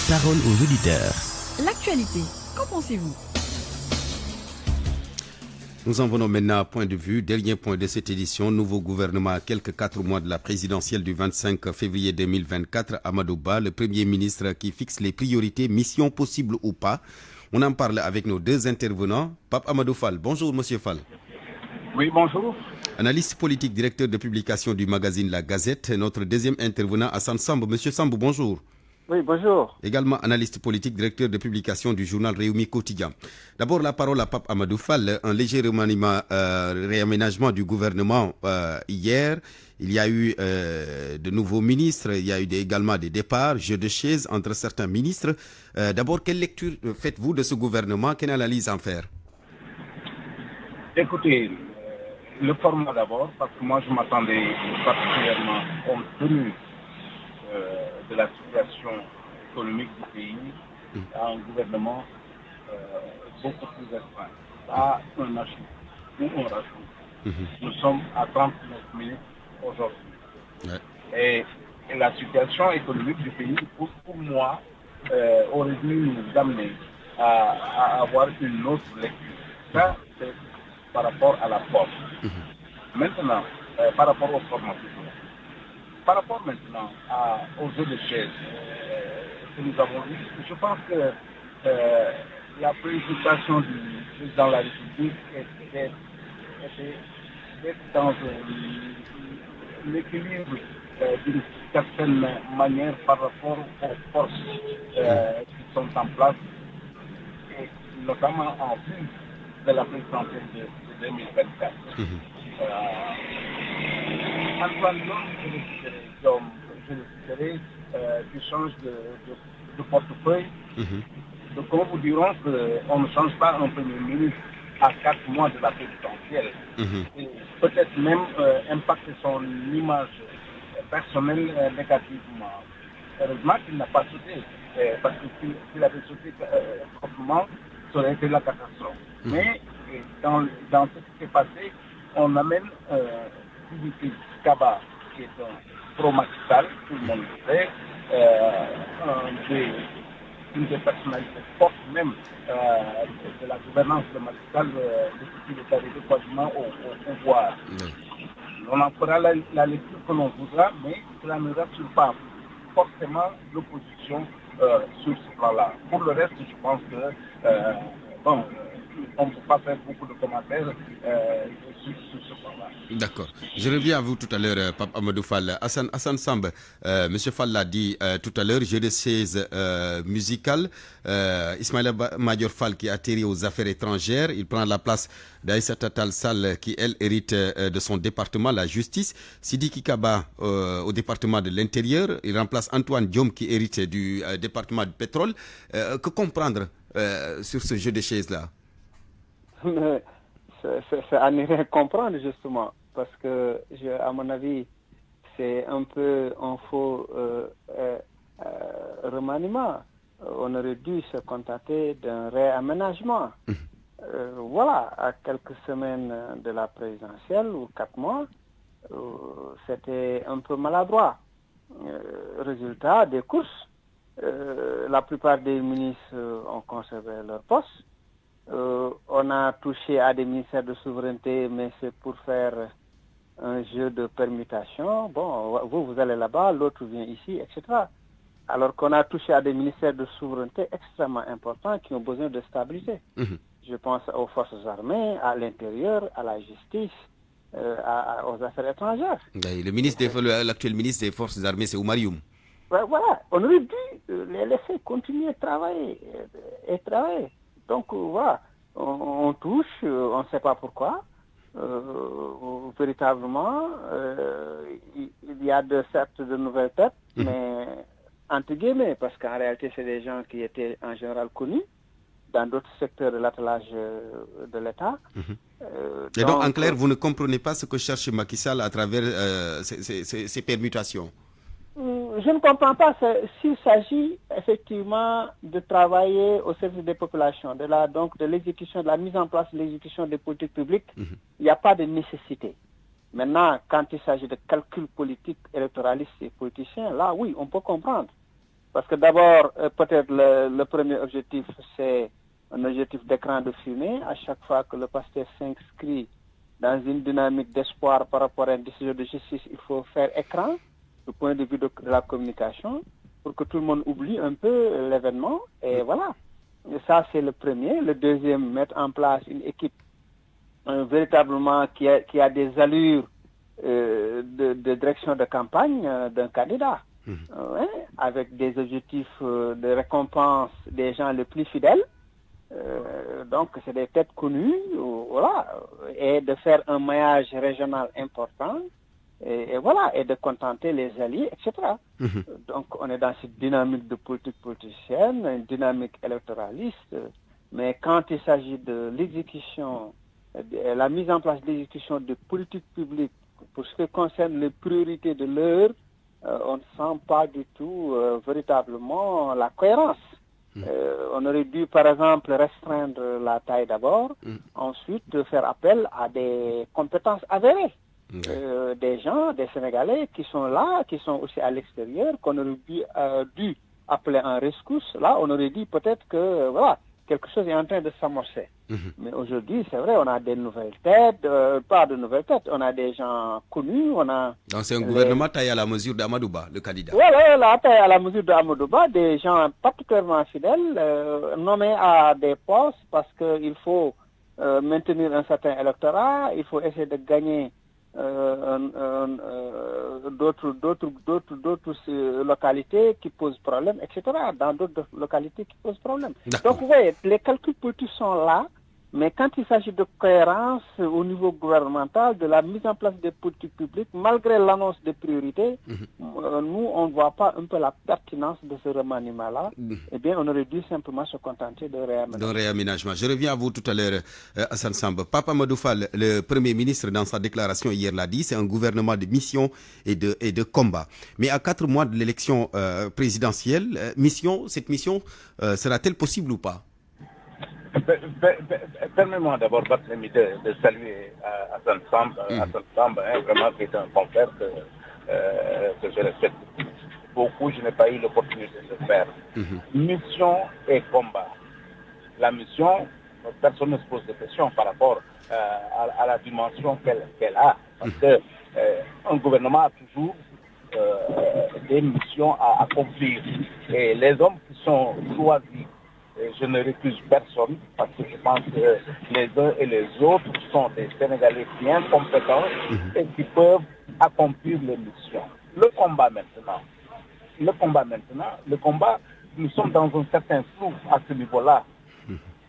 Parole aux auditeurs. L'actualité, qu'en pensez-vous? Nous en venons maintenant à point de vue. Dernier point de cette édition. Nouveau gouvernement à quelques 4 mois de la présidentielle du 25 février 2024. Amadouba, le Premier ministre qui fixe les priorités, mission possible ou pas. On en parle avec nos 2 intervenants. Pape Amadou Fall. Bonjour, monsieur Fall. Oui, bonjour. Analyste politique, directeur de publication du magazine La Gazette. Notre deuxième intervenant, Hassan Samb. Monsieur Samb, bonjour. Oui, bonjour. Également analyste politique, directeur de publication du journal Réumi Quotidien. D'abord, la parole à Pape Amadou Fall. Un léger réaménagement du gouvernement hier. Il y a eu de nouveaux ministres, il y a eu également des départs, jeux de chaises entre certains ministres. D'abord, quelle lecture faites-vous de ce gouvernement? Quelle analyse en faire? Écoutez, le format d'abord, parce que moi je m'attendais particulièrement, compte tenu de la situation économique du pays, à un gouvernement beaucoup plus restreint. Pas un ajout ou un rajout. Nous sommes à 39 minutes aujourd'hui. Et la situation économique du pays, pour moi, aurait dû nous amener à avoir une autre lecture. Ça, c'est par rapport à la forme. Maintenant, par rapport aux formations. Par rapport maintenant aux jeux de chaises que nous avons vus, je pense que la préoccupation du président de la République était dans un équilibre d'une certaine manière par rapport aux forces qui sont en place, et notamment en vue de la présidentielle de 2024. Antoine, je le citerai du change de portefeuille. Donc, comme vous dirons qu'on ne change pas un premier ministre à 4 mois de la présidentielle. Et peut-être même impacter son image personnelle négativement. Heureusement qu'il n'a pas sauté, parce que s'il avait sauté proprement, ça aurait été la catastrophe. Mais dans ce qui s'est passé, on amène Sidiki Kaba, qui est un pro-Macky Sall, tout le monde le sait, une des personnalités fortes même de la gouvernance de Macky Sall depuis qu'il est arrivé quasiment au pouvoir. On en fera la lecture que l'on voudra, mais cela ne rassure pas forcément l'opposition sur ce plan-là. Pour le reste, je pense que on ne peut pas faire beaucoup de commentaires sur ce point-là. D'accord. Je reviens à vous tout à l'heure, Pape Amadou Fall. Hassan Samb, M. Fall l'a dit tout à l'heure, jeu de chaise musicale. Ismaïla Madior Fall qui atterrit aux affaires étrangères. Il prend la place d'Aïssata Tall Sall qui, elle, hérite de son département, la justice. Sidiki Kaba au département de l'intérieur. Il remplace Antoine Diom qui hérite du département du pétrole. Que comprendre sur ce jeu de chaises-là? C'est à ne rien comprendre, justement, parce que, à mon avis, c'est un peu un faux remaniement. On aurait dû se contenter d'un réaménagement. Voilà, à quelques semaines de la présidentielle, ou 4 mois, c'était un peu maladroit. Résultat des courses, la plupart des ministres ont conservé leur poste. On a touché à des ministères de souveraineté, mais c'est pour faire un jeu de permutation. Bon, vous allez là-bas, l'autre vient ici, etc. Alors qu'on a touché à des ministères de souveraineté extrêmement importants qui ont besoin de stabilité. Je pense aux forces armées, à l'intérieur, à la justice, aux affaires étrangères. L'actuel ministre des forces armées, c'est Oumar Youm. Voilà, on aurait dû les laisser continuer à travailler et travailler. Donc voilà, on touche, on ne sait pas pourquoi. Véritablement, il y a certes de nouvelles têtes, mais entre guillemets, parce qu'en réalité, c'est des gens qui étaient en général connus dans d'autres secteurs de l'attelage de l'État. Et donc, en clair, vous ne comprenez pas ce que cherche Macky Sall à travers ces permutations? Je ne comprends pas s'il s'agit effectivement de travailler au service des populations, de l'exécution, de la mise en place de l'exécution des politiques publiques. Il n'y a pas de nécessité. Maintenant, quand il s'agit de calculs politiques, électoralistes et politiciens, là, oui, on peut comprendre. Parce que d'abord, peut-être le premier objectif, c'est un objectif d'écran de fumée. À chaque fois que le pasteur s'inscrit dans une dynamique d'espoir par rapport à une décision de justice, il faut faire écran du point de vue de la communication pour que tout le monde oublie un peu l'événement. Et voilà. Et ça, c'est le premier. Le deuxième, mettre en place une équipe véritablement qui a des allures de direction de campagne d'un candidat. Avec des objectifs de récompense des gens les plus fidèles. Donc, c'est des têtes connues, voilà, et de faire un maillage régional important, et voilà, et de contenter les alliés, etc. Donc, on est dans cette dynamique de politique politicienne, une dynamique électoraliste, mais quand il s'agit de l'exécution, la mise en place de l'exécution de politiques publiques pour ce qui concerne les priorités de l'heure, on ne sent pas du tout véritablement la cohérence. On aurait dû, par exemple, restreindre la taille d'abord, ensuite faire appel à des compétences avérées. Des gens, des Sénégalais qui sont là, qui sont aussi à l'extérieur, qu'on aurait dû appeler en rescousse. Là, on aurait dit peut-être que, voilà, quelque chose est en train de s'amorcer. Mais aujourd'hui, c'est vrai, on a des nouvelles têtes, pas de nouvelles têtes, on a des gens connus, on a... Donc c'est un gouvernement taillé à la mesure d'Amadouba, le candidat. Oui, taillé à la mesure d'Amadouba, des gens particulièrement fidèles, nommés à des postes parce qu'il faut maintenir un certain électorat, il faut essayer de gagner d'autres localités qui posent problème, etc. Dans d'autres localités qui posent problème. Donc vous voyez, les calculs politiques sont là, mais quand il s'agit de cohérence au niveau gouvernemental, de la mise en place des politiques publiques, malgré l'annonce des priorités, nous, on ne voit pas un peu la pertinence de ce remaniement-là. Eh bien, on aurait dû simplement se contenter de réaménagement. Je reviens à vous tout à l'heure, Hassan Samb. Pape Amadou Fall, le Premier ministre, dans sa déclaration hier, l'a dit, c'est un gouvernement de mission et de combat. Mais à 4 mois de l'élection présidentielle, cette mission sera-t-elle possible ou pas? Permets-moi d'abord, Barthélémy, de saluer Hassan Samb, vraiment qui est un confrère que je respecte beaucoup. Je n'ai pas eu l'opportunité de le faire. Mission et combat. La mission, personne ne se pose de questions par rapport à la dimension qu'elle a. Parce que un gouvernement a toujours des missions à accomplir. Et les hommes qui sont choisis je ne récuse personne parce que je pense que les uns et les autres sont des Sénégalais bien compétents et qui peuvent accomplir les missions. Le combat maintenant, nous sommes dans un certain flou à ce niveau-là.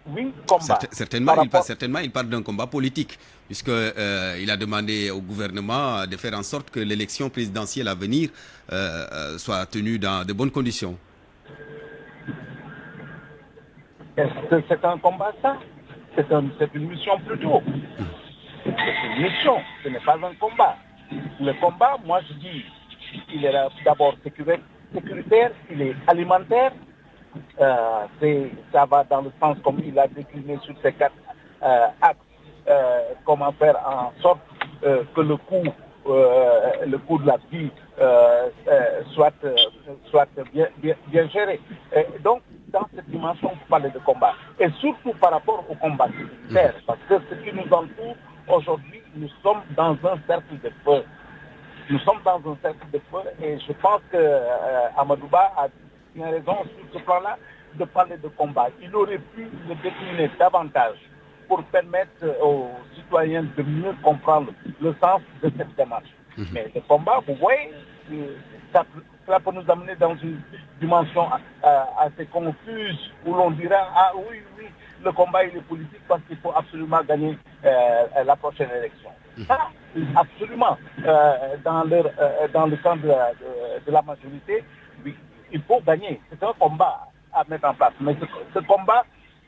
Oui, combat. Certainement, il parle d'un combat politique, puisqu'il a demandé au gouvernement de faire en sorte que l'élection présidentielle à venir soit tenue dans de bonnes conditions. Est-ce que c'est un combat, ça? C'est une mission plutôt. C'est une mission, ce n'est pas un combat. Le combat, moi je dis, il est d'abord sécuritaire, il est alimentaire. Ça va dans le sens comme il a décliné sur ces 4 axes, comment faire en sorte que le coût de la vie soit bien géré. Donc, dans cette dimension, vous parlez de combat. Et surtout par rapport au combat sécuritaire, parce que ce qui nous entoure aujourd'hui, nous sommes dans un cercle de feu. Et je pense que Amadouba a bien raison sur ce plan-là de parler de combat. Il aurait pu le décliner davantage pour permettre aux citoyens de mieux comprendre le sens de cette démarche. Mais le combat, vous voyez, cela peut nous amener dans une dimension assez confuse où l'on dira « Ah oui, le combat il est politique parce qu'il faut absolument gagner la prochaine élection. » Ça, absolument, dans le camp de la majorité, oui, il faut gagner. C'est un combat à mettre en place. Mais ce combat,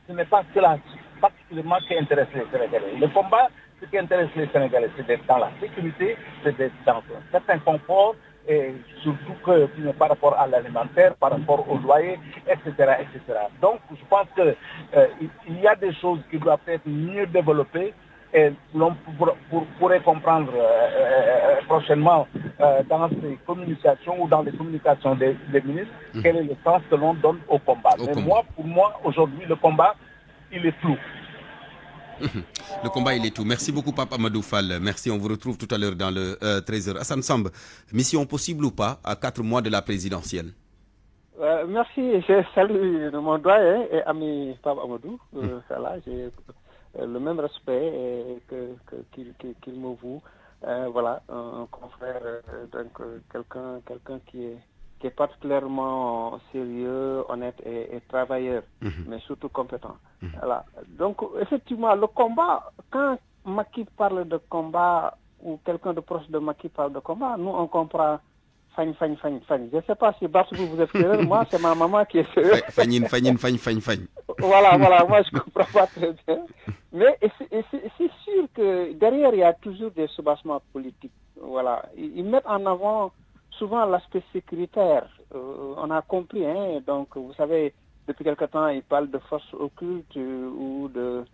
ce n'est pas cela particulièrement qui intéresse les Sénégalais. Le combat, ce qui intéresse les Sénégalais, c'est d'être dans la sécurité, c'est d'être dans un certain confort, et surtout que par rapport à l'alimentaire, par rapport au loyer, etc., etc. Donc, je pense qu'il y a des choses qui doivent être mieux développées et l'on pourrait comprendre prochainement dans ces communications ou dans les communications des ministres quel est le sens que l'on donne au combat. Pour moi, aujourd'hui, le combat, il est flou. Le combat, il est tout. Merci beaucoup, Pape Amadou Fall. Merci, on vous retrouve tout à l'heure dans le 13h. Hassan Samb, mission possible ou pas à 4 mois de la présidentielle? Merci, je salue mon doyen et ami Pape Amadou. J'ai le même respect qu'il me voue. Voilà, un confrère, donc quelqu'un qui est particulièrement sérieux, honnête et travailleur, mais surtout compétent. Voilà. Donc, effectivement, le combat, quand Macky parle de combat ou quelqu'un de proche de Macky parle de combat, nous, on comprend fagne. Je ne sais pas si Barthes, vous êtes sérieux, moi, c'est ma maman qui est sérieuse. Fagne. Voilà, moi, je comprends pas très bien. Mais c'est sûr que derrière, il y a toujours des soubassements politiques. Voilà. Ils mettent en avant souvent l'aspect sécuritaire. On a compris, hein. Donc, vous savez, depuis quelque temps, ils parlent de forces occultes ou de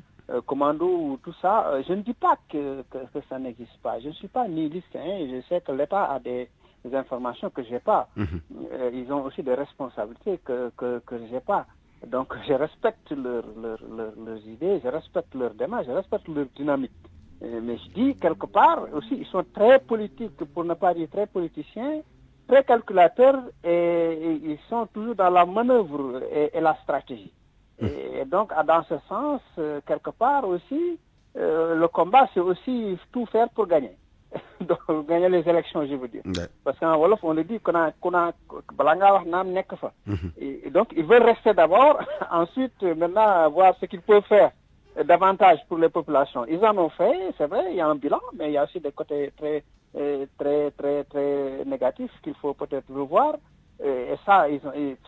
commandos ou tout ça. Je ne dis pas que ça n'existe pas. Je ne suis pas nihiliste, hein. Je sais que l'État a des informations que je n'ai pas. Ils ont aussi des responsabilités que je n'ai pas. Donc, je respecte leurs idées, je respecte leur démarche, je respecte leur dynamique. Mais je dis, quelque part, aussi, ils sont très politiques, pour ne pas dire très politiciens, très calculateurs, et ils sont toujours dans la manœuvre et la stratégie. Et donc, dans ce sens, quelque part aussi, le combat, c'est aussi tout faire pour gagner. Donc, gagner les élections, je veux dire. Parce qu'en Wolof, on le dit et donc, ils veulent rester d'abord, ensuite, maintenant, voir ce qu'ils peuvent faire davantage pour les populations. Ils en ont fait, c'est vrai, il y a un bilan, mais il y a aussi des côtés très négatifs qu'il faut peut-être revoir. Et ça,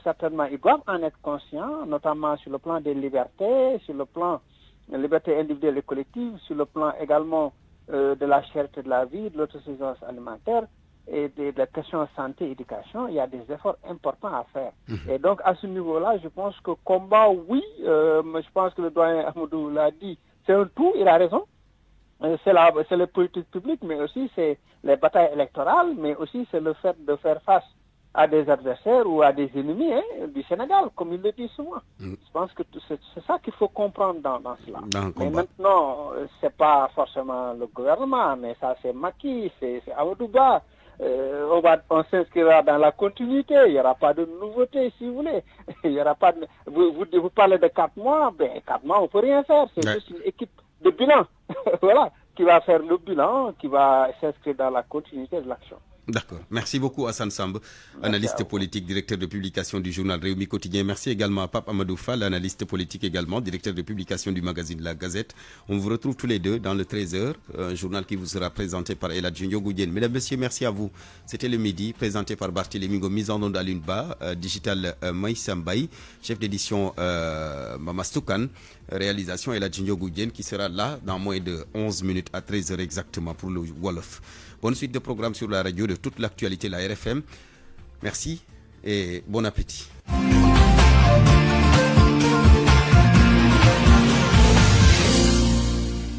certainement, ils doivent en être conscients, notamment sur le plan des libertés, sur le plan des libertés individuelles et collectives, sur le plan également de la cherté de la vie, de l'autosuffisance alimentaire et de la question santé et éducation. Il y a des efforts importants à faire. Et donc, à ce niveau-là, je pense que combat, oui, je pense que le doyen Amadou l'a dit, c'est un tout, il a raison. C'est les politiques publiques, mais aussi c'est les batailles électorales, mais aussi c'est le fait de faire face à des adversaires ou à des ennemis du Sénégal, comme il le dit souvent. Je pense que c'est ça qu'il faut comprendre dans cela. Mais maintenant, c'est pas forcément le gouvernement, mais ça c'est Macky, c'est Amadouba, on s'inscrira dans la continuité. Il n'y aura pas de nouveauté, si vous voulez. Il y aura pas de, vous parlez de 4 mois, 4 mois, on ne peut rien faire. C'est juste une équipe de bilan, voilà, qui va faire le bilan, qui va s'inscrire dans la continuité de l'action. D'accord. Merci beaucoup Hassan Samb, analyste politique, directeur de publication du journal Réumi Quotidien. Merci également à Pape Amadou Fall, analyste politique également, directeur de publication du magazine La Gazette. On vous retrouve tous les deux dans le 13h, un journal qui vous sera présenté par Eladji Ndiogou-Diène. Mesdames, Messieurs, merci à vous. C'était le midi, présenté par Barthélémy Ngo, mise en onde à l'UNBA, digital Maïssa Mbaye, chef d'édition Mama Stoukan, réalisation Eladji Ndiogou-Diène qui sera là dans moins de 11 minutes à 13h exactement pour le Wolof. Bonne suite de programmes sur la radio de toute l'actualité, la RFM. Merci et bon appétit.